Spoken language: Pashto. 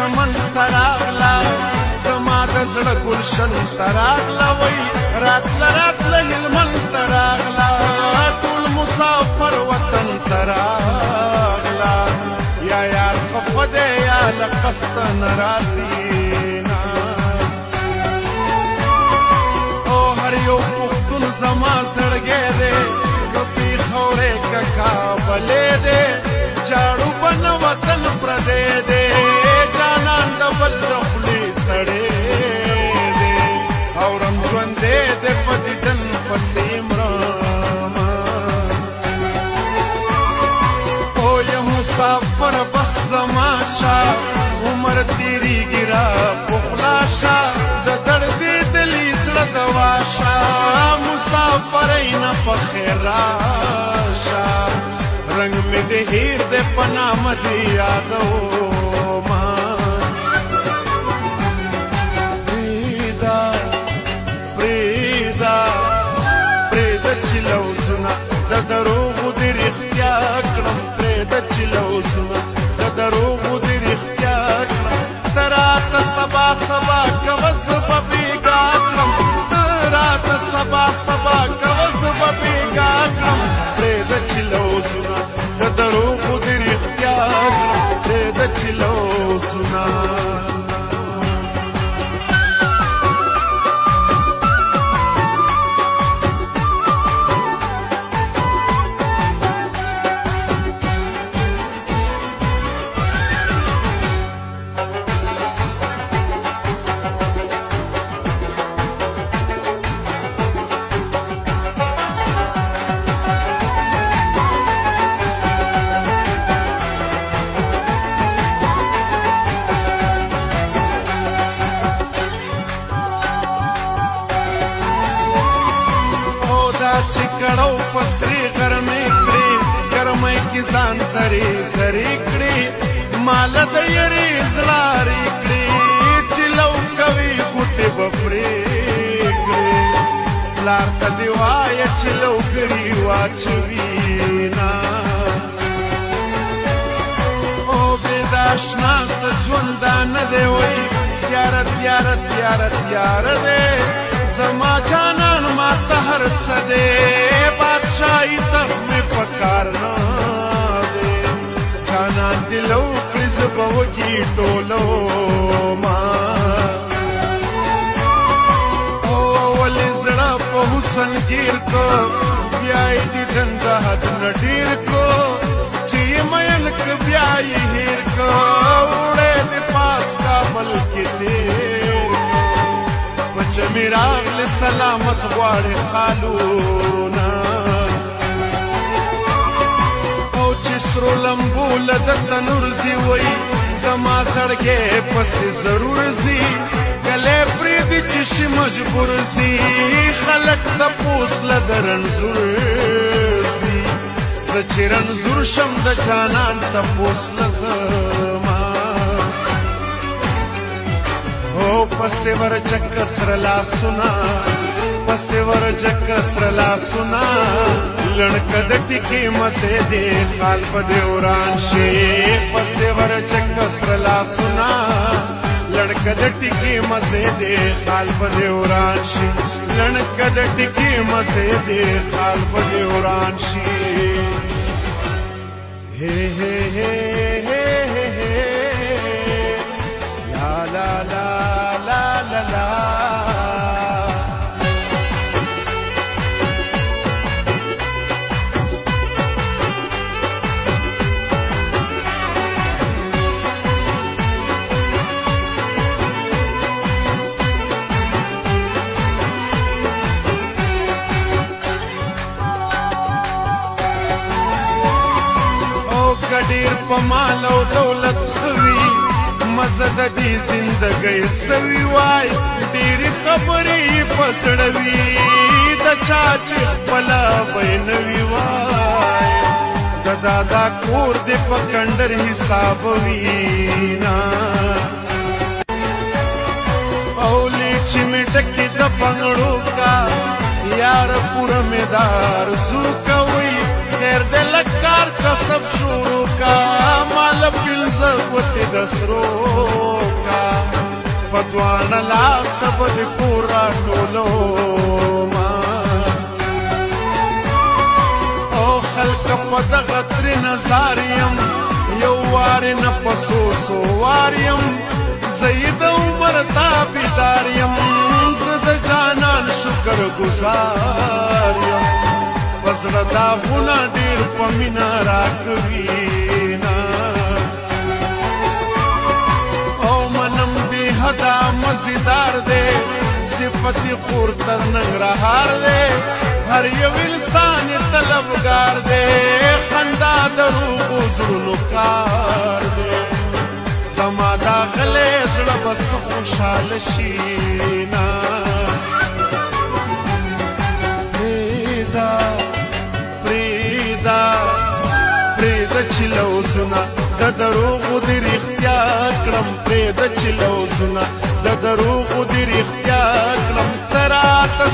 چمن تراغلا زما د زړه ګلشن تراغلا وای راتله راتله هلمند تراغلا ټول مسافر وطن تراغلا یا یار خفه دی یا له قصده نه راځي نه او هر یو پښتون زما زړګی دی که پېښوری که کابلې دی جاړو به نه وطن پردی دی جانان د بل د خولې سړی دی او رم ژوندی دی په دیدن پسې مرمه او یم مسافر بس زما شه عمر تېرېږي را پخلا شه د دردې دلې زړه دوا شه مسافرۍ نه په خیر راشه رنگ میں دے ہیر دے پنام دی یادوما پریدا پریدا پریدا چلو سنا د دروغ دی رښتیا کړم پریدا چلو سنا د دروغ دی رښتیا کړم ترات سبا سبا کوز ببیګا کړم ترات سبا سبا کوز ببیګا کړم پریدا چلو سنا د دروغ دی رښتیا کړم پریدا چلو سنا چکړو پسری غرمې کړې ګرمۍ کې ځان زری زری کړې مال د یری زړارې کړې چې لو کوي ګوتې به پرې کړې پلار ته دې وایه چې لوګري واچوي نه او بې د اشنا څه ژوندانه دی وایي تیاره تیاره تیاره تیاره دی زما جانان ما ته هر څه دی بادشاهي تخت مې په کار نه دی جانان دې لو کړي زه به وږي ټولوما او ولې زړه په حسن ګیر کو بیا یې دیدن د حد نه ډېر کو چې یې مین که بیا یې هېر کو وړی دې پاس کابل کې تېر چې مې راغلې سلامت غواړې خالونه او چې سرو لمبو له د تنور ځي وایي زما زړګی پسې ضرور ځي ګلی پرېږدي چې شي مجبور ځي خلک تپوس له د رنځور ځي زه چې رنځور شم د جانان تپوس نه زما او پسې ورجه کسر لاسونه پسې ورجه کسر لاسونه لړکه د ټیکې مزې دی خال به دې وران شي پسې ورجه کسر لاسونه لړکه د ټیکې مزې دی خال به دې وران شي لړکه د ټیکې مزې دی خال به دې وران شي هې هې هې هې هې لا لا لا لا لا لا او کډیر په مال او دولت خوي مزه د دې زندګۍ سوي وای ډېرې خبرې په زړه وي د چا چې خپله به یې نه وي وای د دادا کور دې په کنډر حساب وي نه اولی چې مې ډکې د بنګړو کا یار پوره مې د آرزو کوي خیر دې لږ کار کسب شروع کا مال پنځه ګوتې د سرو کا په دواړه لاسه به د کور راټولوما او خلکه په دغه ترې نظار یم یو وارې نه په څو څو وار یم زه یې د عمر تابعدار یم زه د جانان شکر ګزار یم په زړه داغونه ډېر په مینه راکوي نه او منم بې حده مزیدار دی صفت خور تر ننګرهار دی هر یو انسان طلبګار دی خندا د روغو زړونو کار دی زما دا غلی زړه بس خوشحاله شي نه پرېږده چې لوظونه د دروغو دې رښتیا کړم پرېږده چې لوظونه د دروغو دې رښتیا کړم ته راته